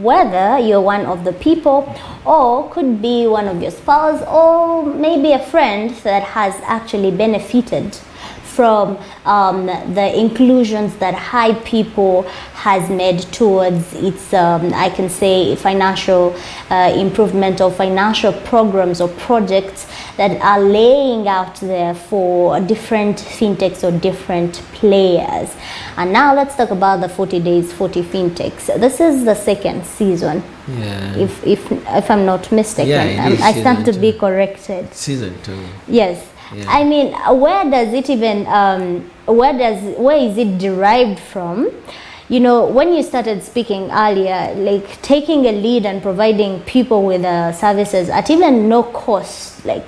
whether you're one of the people, or could be one of your spouse, or maybe a friend that has actually benefited from the inclusions that High People has made towards its, I can say, financial improvement or financial programs or projects that are laying out there for different fintechs or different players. And now let's talk about the 40 Days, 40 Fintechs. This is the second season. Yeah. If I'm not mistaken, Yeah, I stand to be corrected. Season 2. Yes. Yeah. I mean, where does it even, where is it derived from? You know, when you started speaking earlier, like taking a lead and providing people with services at even no cost, like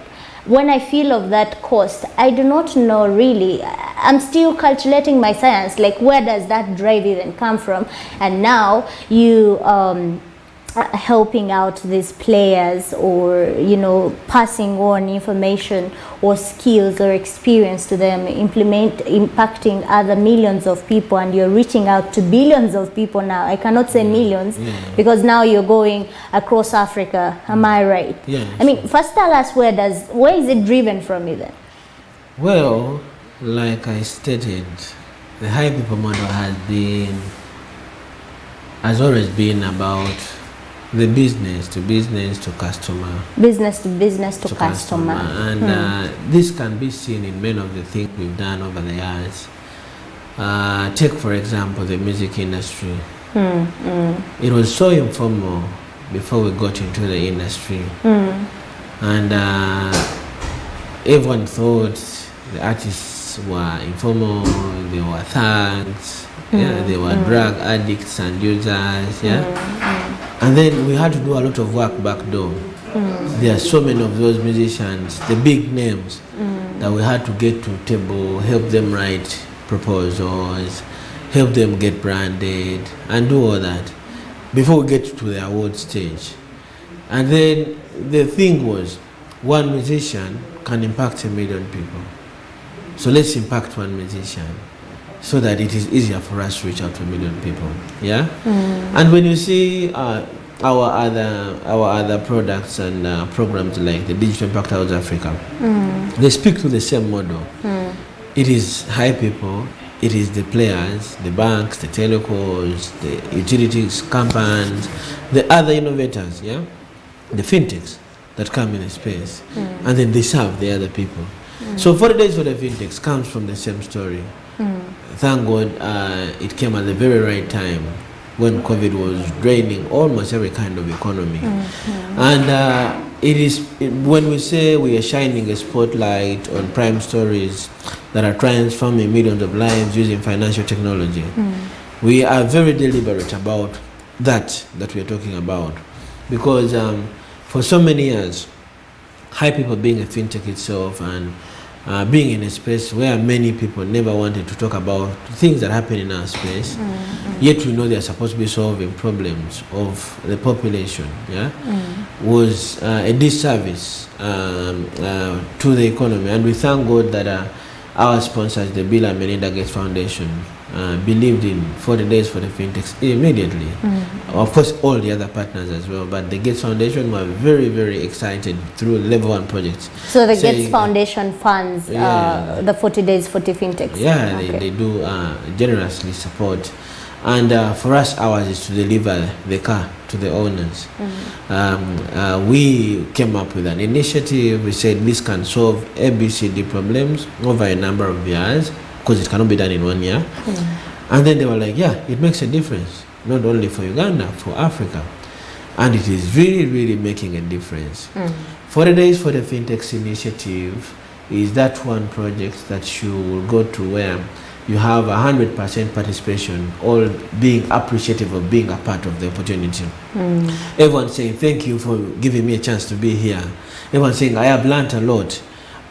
when I feel of that cost, I do not know really. I'm still calculating my science, like where does that drive even come from? And now you helping out these players, or you know, passing on information or skills or experience to them, impacting other millions of people, and you're reaching out to billions of people now. I cannot say millions, because now you're going across Africa. Am I right? Yeah. I mean, first tell us where is it driven from even? Well, like I stated, the High People model has always been about the business to business to customer. Business to business to customer. And this can be seen in many of the things we've done over the years. Take, for example, the music industry. It was so informal before we got into the industry. And everyone thought the artists were informal, they were thugs, they were drug addicts and users, And then we had to do a lot of work back door. There are so many of those musicians, the big names, that we had to get to table, help them write proposals, help them get branded, and do all that before we get to the award stage. And then the thing was, one musician can impact 1 million people. So let's impact one musician, so that it is easier for us to reach out to 1 million people. Yeah. And when you see our other products and programs like the Digital Impact House Africa, they speak to the same model. It is High People, it is the players, the banks, the telecoms, the utilities companies, the other innovators, the fintechs that come in the space, and then they serve the other people. So 40 Days for the Fintechs comes from the same story. Thank God it came at the very right time, when COVID was draining almost every kind of economy. And when we say we are shining a spotlight on prime stories that are transforming millions of lives using financial technology, we are very deliberate about that we are talking about. Because for so many years, High People being a fintech itself, and being in a space where many people never wanted to talk about things that happen in our space, yet we know they are supposed to be solving problems of the population, was a disservice to the economy. And we thank God that our sponsors, the Bill and Melinda Gates Foundation, believed in 40 Days for the Fintechs immediately. Of course, all the other partners as well, but the Gates Foundation were very, very excited through level 1 projects. So the Gates Foundation funds the 40 Days, 40 Fintechs? Yeah, they do generously support. And for us, ours is to deliver the car to the owners. We came up with an initiative. We said this can solve ABCD problems over a number of years, because it cannot be done in 1 year. And then they were like, yeah, it makes a difference, not only for Uganda, for Africa. And it is really, really making a difference. 40 Days for the Fintechs initiative is that one project that you will go to where you have 100% participation, all being appreciative of being a part of the opportunity. Everyone saying, thank you for giving me a chance to be here. Everyone saying, I have learned a lot.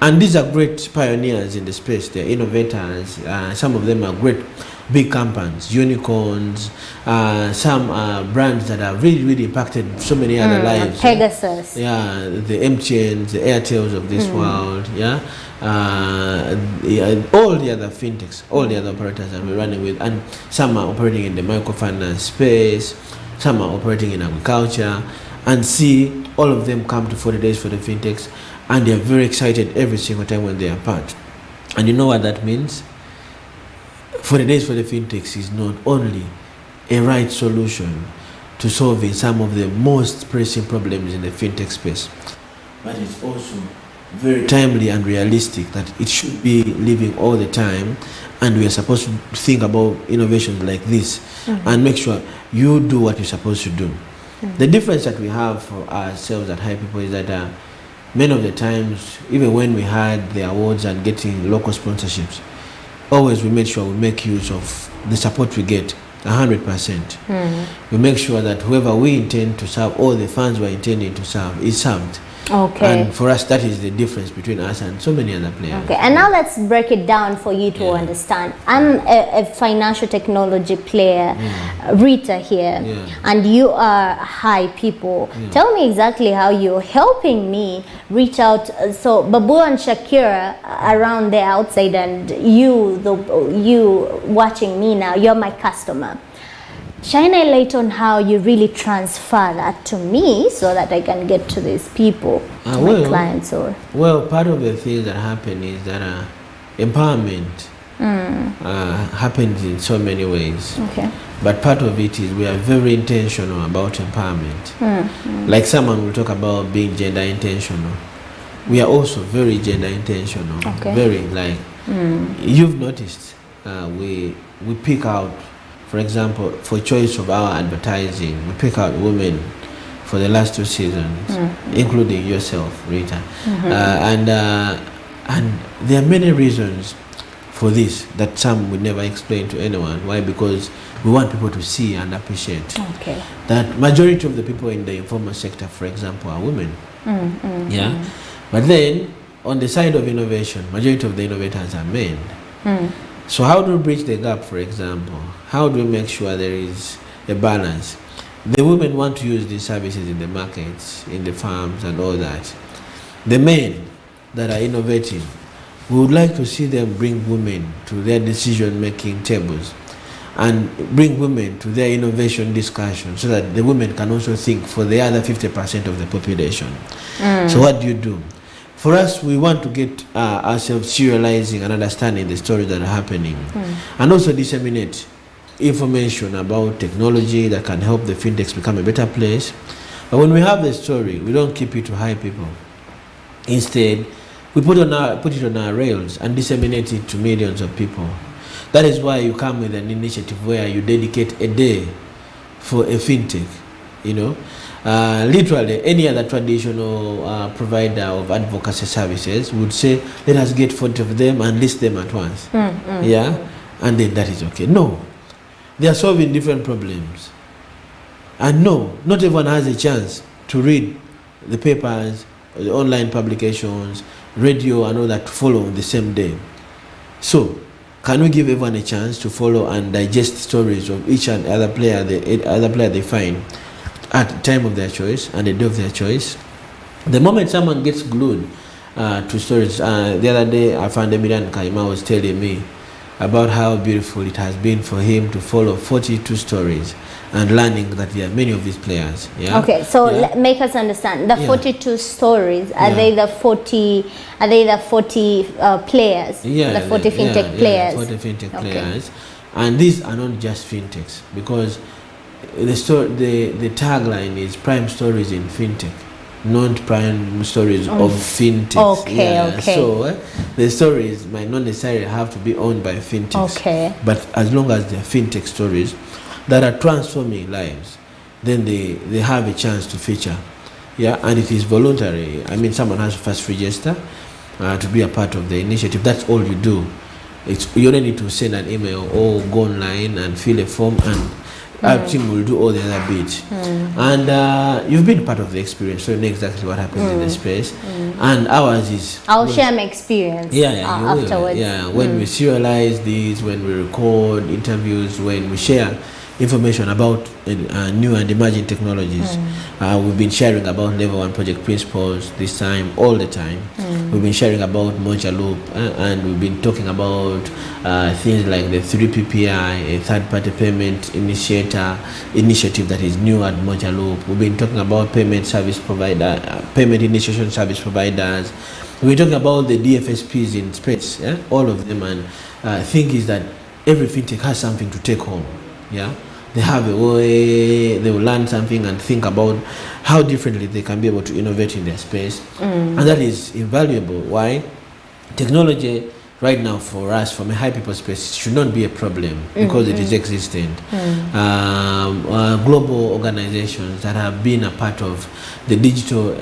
And these are great pioneers in the space. They're innovators. Some of them are great big companies, unicorns, some brands that have really, really impacted so many other lives. Pegasus. Yeah, the MTNs, the Airtels of this world. All the other fintechs, all the other operators that we're running with, and some are operating in the microfinance space. some are operating in agriculture, and see all of them come to 40 Days for the Fintechs, and they are very excited every single time when they are part. And you know what that means? 40 Days for the Fintechs is not only a right solution to solving some of the most pressing problems in the fintech space, but it's also very timely and realistic that it should be living all the time, and we are supposed to think about innovations like this and make sure you do what you're supposed to do. The difference that we have for ourselves at High People is that many of the times, even when we had the awards and getting local sponsorships, always we made sure we make use of the support we get 100%. We make sure that whoever we intend to serve, all the funds we're intending to serve, is served. Okay. And for us, that is the difference between us and so many other players. Okay, and now let's break it down for you to understand. I'm a financial technology player, RITAH here, and you are High People. Tell me exactly how you're helping me reach out. So Babu and Shakira around there outside, and you watching me now, you're my customer. Shine a light on how you really transfer that to me so that I can get to these people, to my clients. Well, part of the things that happen is that empowerment happens in so many ways. Okay. But part of it is we are very intentional about empowerment. Like someone will talk about being gender intentional. We are also very gender intentional. Okay. Very, like, you've noticed, we pick out, for example, for choice of our advertising, we pick out women for the last 2 seasons, including yourself, Rita. And there are many reasons for this that some would never explain to anyone. Why? Because we want people to see and appreciate that majority of the people in the informal sector, for example, are women. But then, on the side of innovation, majority of the innovators are men. So how do we bridge the gap, for example? How do we make sure there is a balance? The women want to use these services in the markets, in the farms and all that. The men that are innovating, we would like to see them bring women to their decision-making tables and bring women to their innovation discussion so that the women can also think for the other 50% of the population. So what do? For us, we want to get ourselves serializing and understanding the stories that are happening, and also disseminate information about technology that can help the fintechs become a better place. But when we have the story, we don't keep it to High People. Instead, we put it on our rails and disseminate it to millions of people. That is why you come with an initiative where you dedicate a day for a fintech, you know. Literally, any other traditional provider of advocacy services would say, let us get 40 of them and list them at once. Yeah, and then that is okay. No, they are solving different problems. And no, not everyone has a chance to read the papers, the online publications, radio and all that to follow on the same day. So, can we give everyone a chance to follow and digest stories of each and other player they find at the time of their choice and the day of their choice? The moment someone gets glued to stories, the other day Afandemiran Kaima was telling me about how beautiful it has been for him to follow 42 stories and learning that there are many of these players. Yeah? Okay, so make us understand the 42 stories. Are they the 40? Are they the 40 players? Yeah, the 40 fintech players. 40 fintech players, and these are not just fintechs, because the tagline is prime stories in fintech, not prime stories of fintechs. Okay. So the stories might not necessarily have to be owned by fintechs. But as long as they're fintech stories that are transforming lives, then they have a chance to feature. Yeah, and it is voluntary. I mean, someone has to first register to be a part of the initiative. That's all you do. You only need to send an email or go online and fill a form, and our team will do all the other bits. And you've been part of the experience, so you know exactly what happens in the space. And ours is... I'll share my experience afterwards. When we serialize these, when we record interviews, when we share information about new and emerging technologies. We've been sharing about level 1 project principles this time, all the time. We've been sharing about Moja Loop, and we've been talking about things like the 3PPI, a third-party payment initiative that is new at Moja Loop. We've been talking about payment initiation service providers. We're talking about the DFSPs in space, all of them, and thing is that every fintech has something to take home. They have a way, they will learn something and think about how differently they can be able to innovate in their space, and that is invaluable. Why? Technology right now for us, from a high people space, should not be a problem because it is existent. Global organizations that have been a part of the digital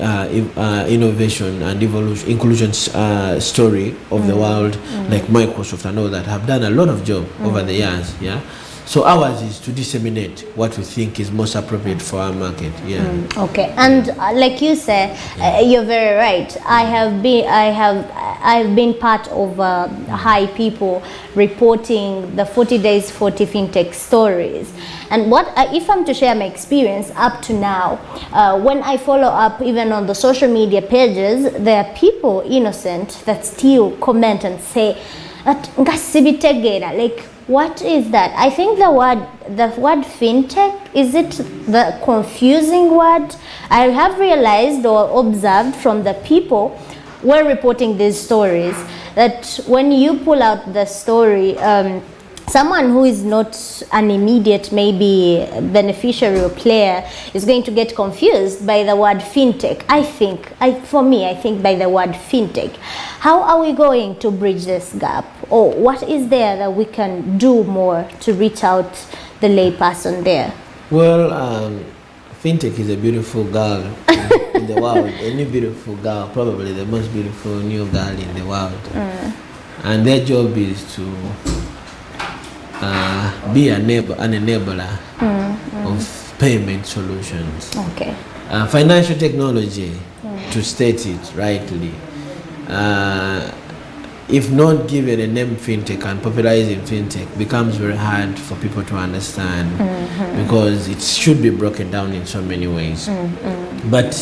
innovation and inclusion story of the world, like Microsoft and all that, have done a lot of job over the years. So ours is to disseminate what we think is most appropriate for our market. Okay, and like you said, you're very right. I've been part of high people reporting the 40 days 40 fintech stories. And what if I'm to share my experience up to now, when I follow up even on the social media pages, there are people innocent that still comment and say, like, what is that? I think the word fintech, is it the confusing word? I have realized or observed from the people who are reporting these stories that when you pull out the story, someone who is not an immediate maybe beneficiary or player is going to get confused by the word fintech. I think by the word fintech. How are we going to bridge this gap? Or what is there that we can do more to reach out the layperson there? Well, fintech is a beautiful girl in the world, a new beautiful girl, probably the most beautiful new girl in the world. And their job is to be an enabler of payment solutions. Okay. Financial technology, to state it rightly, if not given a name fintech and popularizing fintech, becomes very hard for people to understand because it should be broken down in so many ways. But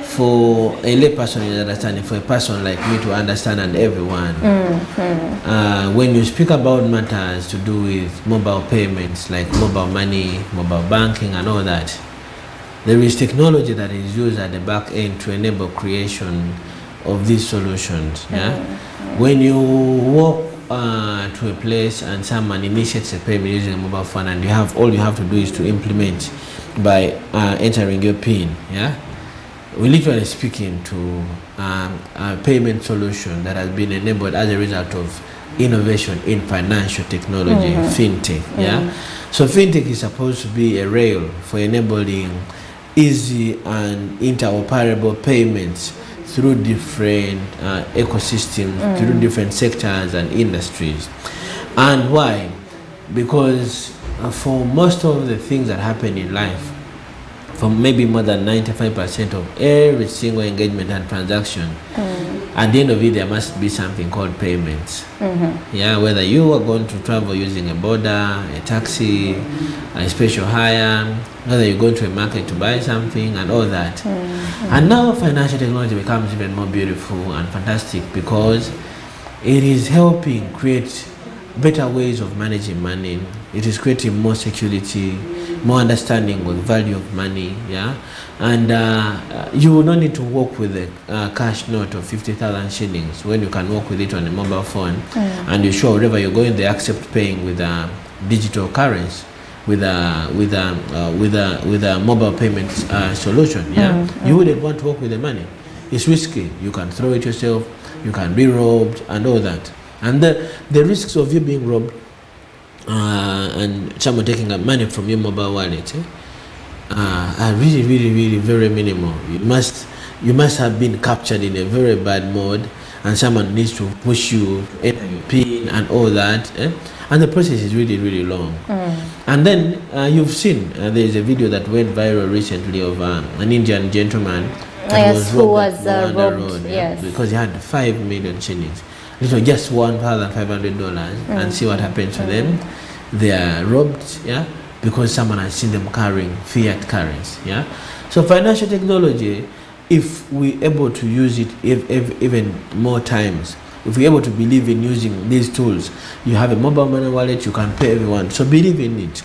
for a lay person in understanding, for a person like me to understand, and everyone, when you speak about matters to do with mobile payments like mobile money, mobile banking and all that, there is technology that is used at the back end to enable creation of these solutions. When you walk to a place and someone initiates a payment using a mobile phone, and all you have to do is to implement by entering your PIN. We're literally speaking to a payment solution that has been enabled as a result of innovation in financial technology, fintech. So fintech is supposed to be a rail for enabling easy and interoperable payments through different ecosystems, through different sectors and industries. And why? Because for most of the things that happen in life, for maybe more than 95% of every single engagement and transaction, at the end of it, there must be something called payments. Whether you are going to travel using a border, a taxi, a special hire, whether you go to a market to buy something and all that. And now financial technology becomes even more beautiful and fantastic because it is helping create better ways of managing money. It is creating more security, more understanding of the value of money, and you will not need to work with a cash note of 50,000 shillings when you can work with it on a mobile phone, and you're sure wherever you're going they accept paying with a digital currency, with a mobile payment solution. You wouldn't want to work with the money. It's risky. You can throw it yourself, you can be robbed and all that. And the risks of you being robbed and someone taking money from your mobile wallet are really, really, really very minimal. You must have been captured in a very bad mode, and someone needs to push you, enter your PIN and all that, and the process is really, really long. And then you've seen there is a video that went viral recently of an Indian gentleman who was robbed on the road, because he had 5 million shillings. Just $1,500, and see what happens to them. They are robbed, because someone has seen them carrying fiat currency. Yeah. So financial technology, if we're able to use it even more times, if we're able to believe in using these tools, you have a mobile money wallet, you can pay everyone. So believe in it.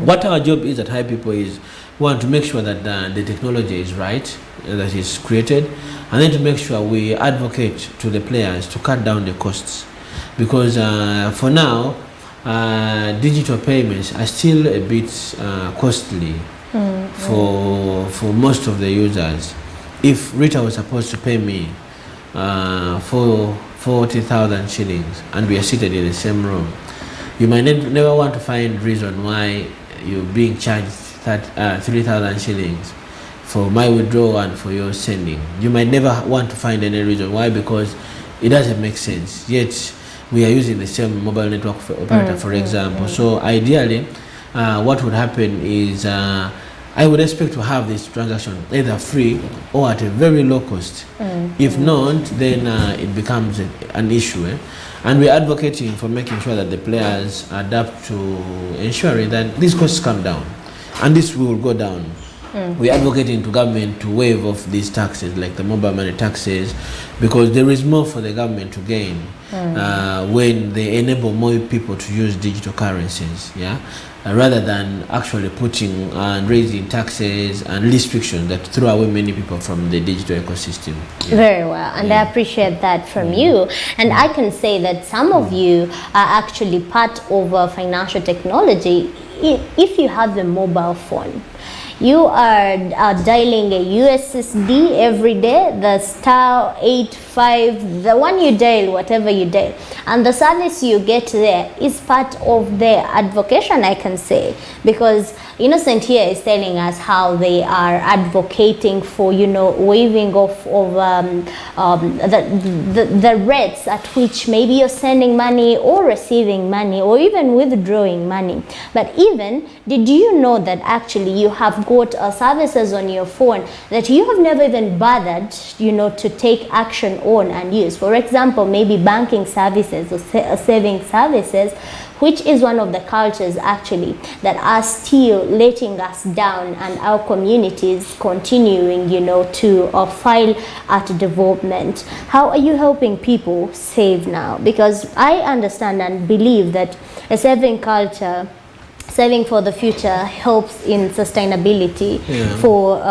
What our job is at High People is, one, to make sure that the technology is right, that is created, and then to make sure we advocate to the players to cut down the costs. Because for now, digital payments are still a bit costly for most of the users. If RITAH was supposed to pay me for 40,000 shillings and we are seated in the same room, you might never want to find reason why you're being charged 3,000 shillings for my withdrawal and for your sending. You might never want to find any reason why, because it doesn't make sense. Yet we are using the same mobile network operator, for example. So ideally, what would happen is I would expect to have this transaction either free or at a very low cost. If not, then it becomes an issue. And we're advocating for making sure that the players adapt to ensuring that these costs come down. And this will go down. We're advocating to government to waive off these taxes, like the mobile money taxes, because there is more for the government to gain when they enable more people to use digital currencies, rather than actually putting and raising taxes and restrictions that throw away many people from the digital ecosystem. Very well, and I appreciate that from you. And I can say that some of you are actually part of financial technology. If you have the mobile phone, you are dialing a USSD every day, the *85, the one you dial, whatever you dial, and the service you get there is part of their advocation, I can say, because Innocent here is telling us how they are advocating for, waiving off of the rates at which maybe you're sending money or receiving money or even withdrawing money. But even, did you know that actually you have got services on your phone that you have never even bothered, to take action on and use? For example, maybe banking services or saving services, which is one of the cultures actually that are still letting us down, and our communities continuing, to file at development. How are you helping people save now? Because I understand and believe that a saving culture, saving for the future, helps in sustainability for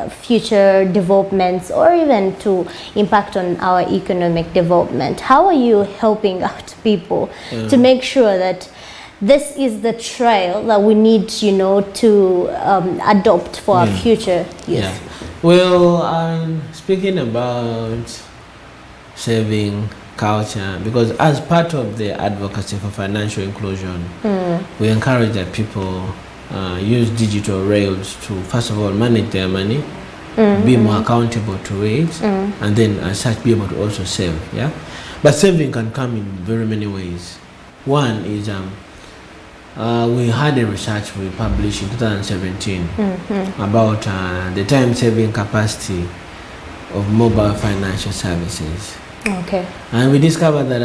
future developments, or even to impact on our economic development. How are you helping out people to make sure that this is the trail that we need, to adopt for our future youth? Well, speaking about saving culture, because as part of the advocacy for financial inclusion, we encourage that people use digital rails to, first of all, manage their money, be more accountable to it, and then as such be able to also save. But saving can come in very many ways. One is we had a research we published in 2017 about the time saving capacity of mobile financial services. Okay. And we discovered that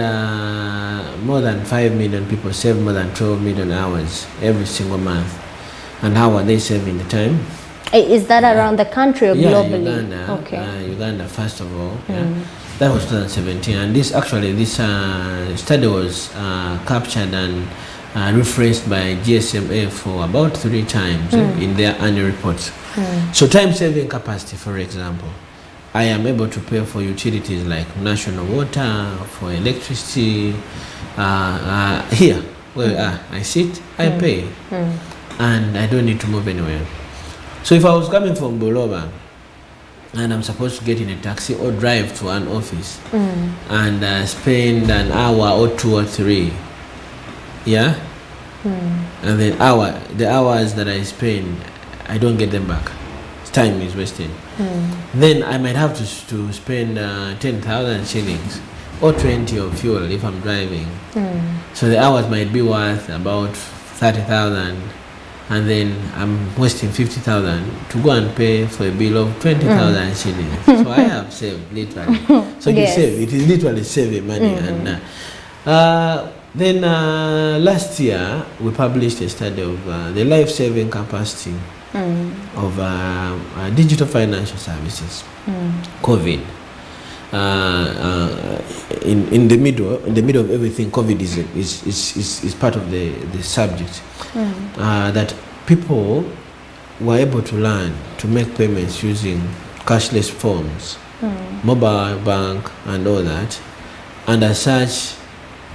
more than 5 million people save more than 12 million hours every single month. And how are they saving the time? Is that around the country or globally? Uganda. Okay. Uganda, first of all. That was 2017. And this study was captured and referenced by GSMA for about 3 times in their annual reports. So time saving capacity, for example, I am able to pay for utilities like national water, for electricity. Here, where I sit, I pay. And I don't need to move anywhere. So if I was coming from Boloba and I'm supposed to get in a taxi or drive to an office and spend an hour or 2 or 3, and then the hours that I spend, I don't get them back. Time is wasted. Then I might have to spend 10,000 shillings or 20 of fuel if I'm driving. So the hours might be worth about 30,000, and then I'm wasting 50,000 to go and pay for a bill of 20,000 shillings. So I have saved literally. So you save. It is literally saving money. And Then last year we published a study of the life-saving capacity of digital financial services. COVID. In the middle of everything, COVID is part of the subject. That people were able to learn to make payments using cashless forms, mobile bank, and all that, and as such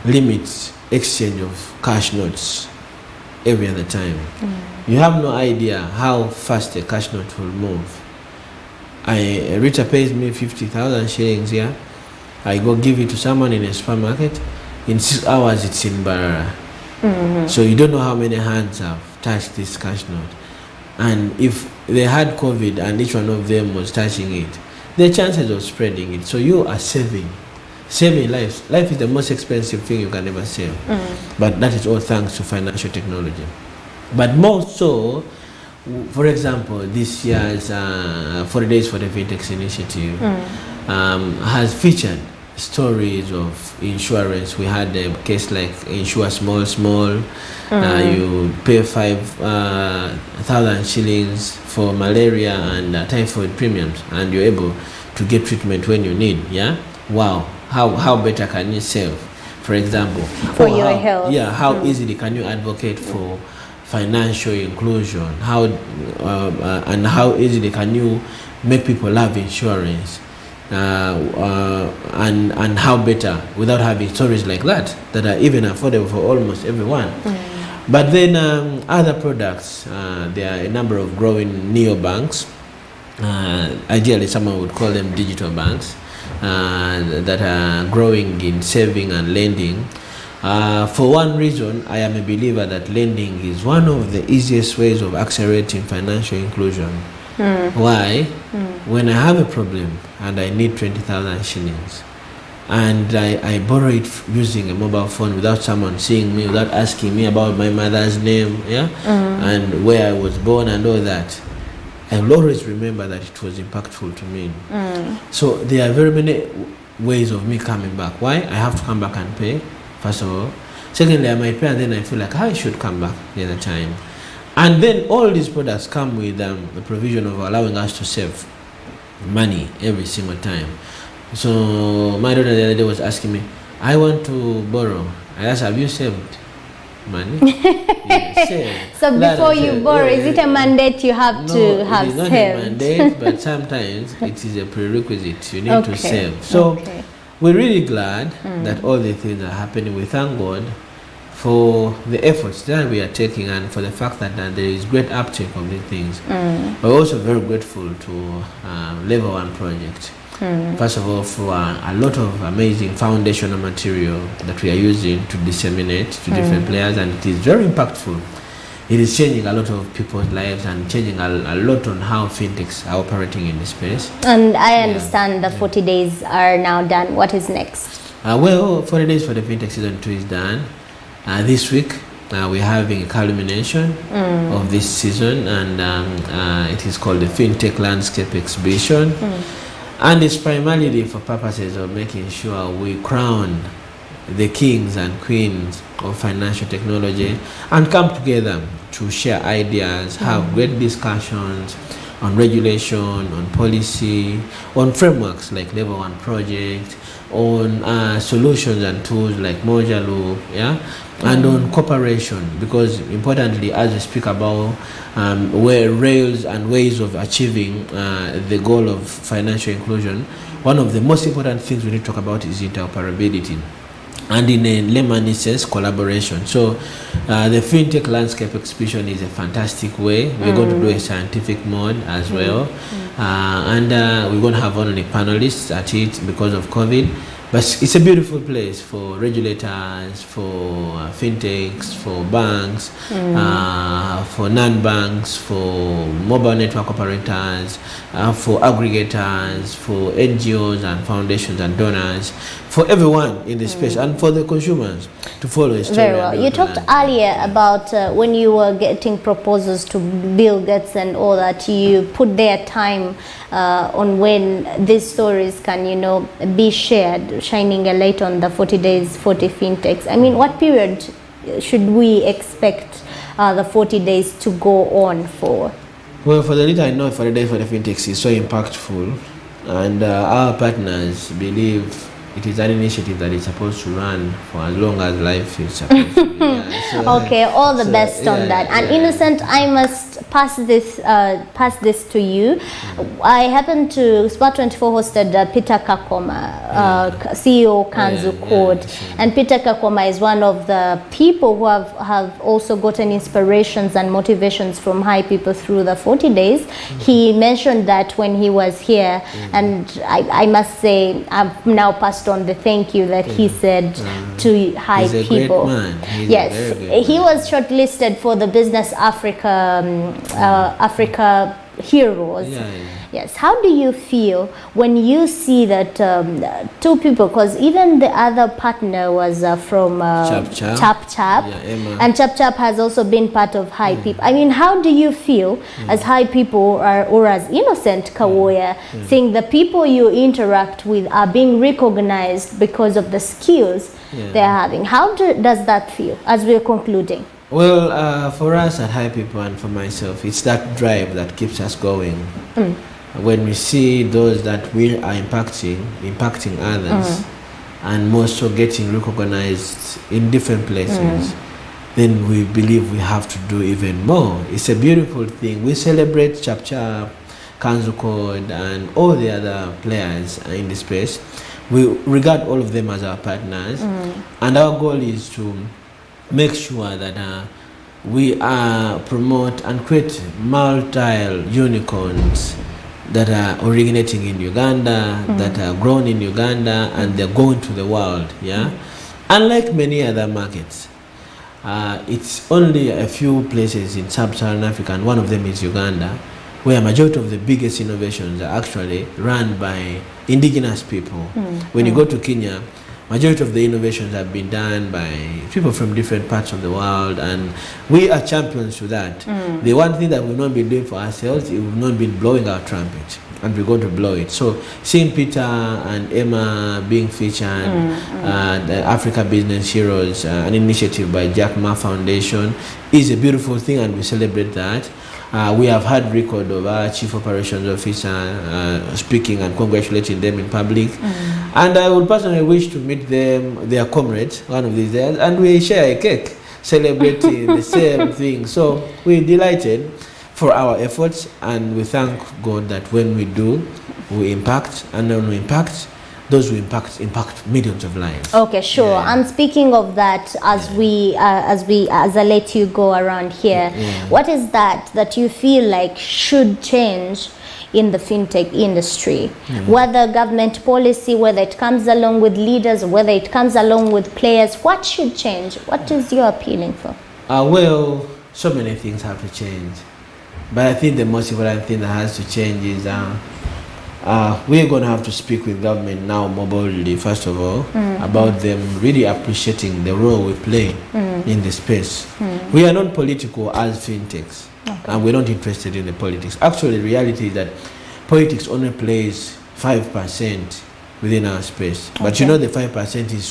limits exchange of cash notes every other time. You have no idea how fast a cash note will move. RITAH pays me 50,000 shillings here. I go give it to someone in a supermarket. In 6 hours, it's in Barara. So you don't know how many hands have touched this cash note. And if they had COVID and each one of them was touching it, the chances of spreading it. So you are saving lives. Life is the most expensive thing you can ever save. But that is all thanks to financial technology. But more so, for example, this year's 40 Days for the Fintechs initiative has featured stories of insurance. We had a case like Insure Small. You pay 5,000 shillings for malaria and typhoid premiums, and you're able to get treatment when you need. Yeah, wow. How better can you save, for example, for your health? Yeah, how easily can you advocate for financial inclusion? And how easily can you make people love insurance? And how better without having stories like that are even affordable for almost everyone. But then other products, there are a number of growing neobanks. Ideally, someone would call them digital banks that are growing in saving and lending. For one reason, I am a believer that lending is one of the easiest ways of accelerating financial inclusion. Why? When I have a problem and I need 20,000 shillings and I borrow it using a mobile phone without someone seeing me, without asking me about my mother's name, and where I was born and all that, I will always remember that it was impactful to me. So there are very many ways of me coming back. Why? I have to come back and pay, first of all. Secondly, I might pay and then I feel like I should come back the other time. And then all these products come with the provision of allowing us to save money every single time. So my daughter the other day was asking me, I want to borrow. I asked, have you saved money? Yes, saved. So before you borrow, is it a mandate you have to have saved? No, it is not a mandate, but sometimes it is a prerequisite. You need to save. So we're really glad that all the things are happening. We thank God for the efforts that we are taking and for the fact that there is great uptake of these things. We're also very grateful to Level 1 Project. First of all, for a lot of amazing foundational material that we are using to disseminate to different players, and it is very impactful. It is changing a lot of people's lives and changing a lot on how fintechs are operating in this space. And I understand the 40 days are now done. What is next? Well, 40 days for the Fintech Season 2 is done. This week, we're having a culmination of this season, and it is called the Fintech Landscape Exhibition. And it's primarily for purposes of making sure we crown the kings and queens of financial technology and come together to share ideas, have great discussions on regulation, on policy, on frameworks like Level 1 Project, on solutions and tools like Moja Loop, and on cooperation, because importantly, as we speak about where rails and ways of achieving the goal of financial inclusion, one of the most important things we need to talk about is interoperability. And in a layman's sense, collaboration. So the Fintech Landscape Exhibition is a fantastic way. We're going to do a scientific mode as well. And we're going to have only panelists at it because of COVID. But it's a beautiful place for regulators, for fintechs, for banks, for non-banks, for mobile network operators, for aggregators, for NGOs and foundations and donors, for everyone in the space, and for the consumers to follow a story. Very well. You talked earlier about when you were getting proposals to Bill Gates and all that, you put their time on when these stories can, be shared. shining a light on the 40 days, 40 fintechs. I mean, what period should we expect the 40 days to go on for? Well, for the RITAH, I know for the day for the fintechs is so impactful, and our partners believe it is an initiative that is supposed to run for as long as life is supposed to. Okay, all the best on that. And Innocent, I must pass this to you. I happened to Spot24 hosted Peter Kakoma, CEO Kanzu Code, and Peter Kakoma is one of the people who have also gotten inspirations and motivations from high people through the 40 days. He mentioned that when he was here, and I must say I've now passed on the thank you that he said to high He's a people. Great man. He's Yes, he was shortlisted for the Business Africa Africa Heroes. Yes, how do you feel when you see that two people, because even the other partner was from Chap Chap, and Chap Chap has also been part of High People. I mean, how do you feel as High People or as Innocent Kawoya, seeing the people you interact with are being recognized because of the skills they're having? How does that feel as we're concluding? Well, for us at High People and for myself, it's that drive that keeps us going. When we see those that we are impacting others, and more so getting recognized in different places, then we believe we have to do even more. It's a beautiful thing. We celebrate Chap Chap, Kanzu Code, and all the other players in the space. We regard all of them as our partners, and our goal is to make sure that we promote and create multi-unicorns that are originating in Uganda, that are grown in Uganda, and they're going to the world. Unlike many other markets, it's only a few places in sub-Saharan Africa, and one of them is Uganda, where a majority of the biggest innovations are actually run by indigenous people. When you go to Kenya, majority of the innovations have been done by people from different parts of the world, and we are champions to that. The one thing that we've not been doing for ourselves, we've not been blowing our trumpet, and we're going to blow it. So seeing Peter and Emma being featured, the Africa Business Heroes, an initiative by Jack Ma Foundation, is a beautiful thing, and we celebrate that. We have had record of our Chief Operations Officer speaking and congratulating them in public. And I would personally wish to meet them, their comrades, one of these days, and we share a cake celebrating the same thing. So we're delighted for our efforts, and we thank God that when we do, we impact, and when we impact, those who impact millions of lives. Okay, sure. And speaking of that, as I let you go around here, what is that you feel like should change in the fintech industry? Whether government policy, whether it comes along with leaders, whether it comes along with players, what should change? What is your appealing for? Well, so many things have to change, but I think the most important thing that has to change is we're going to have to speak with government now more boldly, first of all, about them really appreciating the role we play in the space. We are not political as fintechs, and we're not interested in the politics. Actually, the reality is that politics only plays 5% within our space. But you know, the 5% is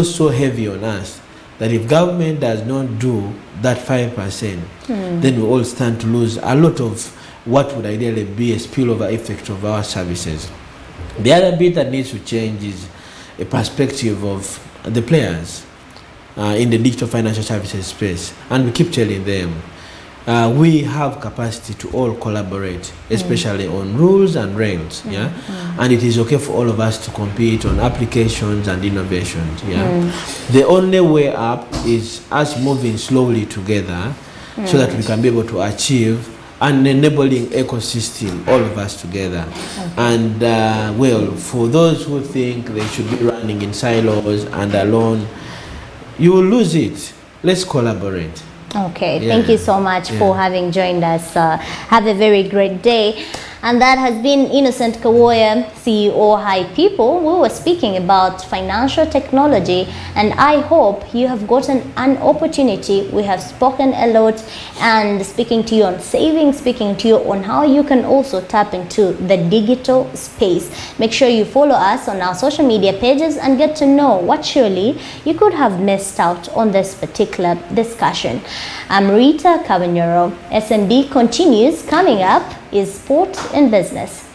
so heavy on us that if government does not do that 5%, then we all stand to lose a lot of what would ideally be a spillover effect of our services. The other bit that needs to change is a perspective of the players in the digital financial services space, and we keep telling them we have capacity to all collaborate, especially on rules and regs, and it is okay for all of us to compete on applications and innovations. The only way up is us moving slowly together, so that we can be able to achieve an enabling ecosystem, all of us together. And well, for those who think they should be running in silos and alone, you will lose it. Let's collaborate. Okay, thank you so much for having joined us. Have a very great day. And that has been Innocent Kawoya, CEO Hi People. We were speaking about financial technology, and I hope you have gotten an opportunity. We have spoken a lot and speaking to you on saving, speaking to you on how you can also tap into the digital space. Make sure you follow us on our social media pages and get to know what surely you could have missed out on this particular discussion. I'm RITAH KABANYORO. SMB continues. Coming up is Sport and Business.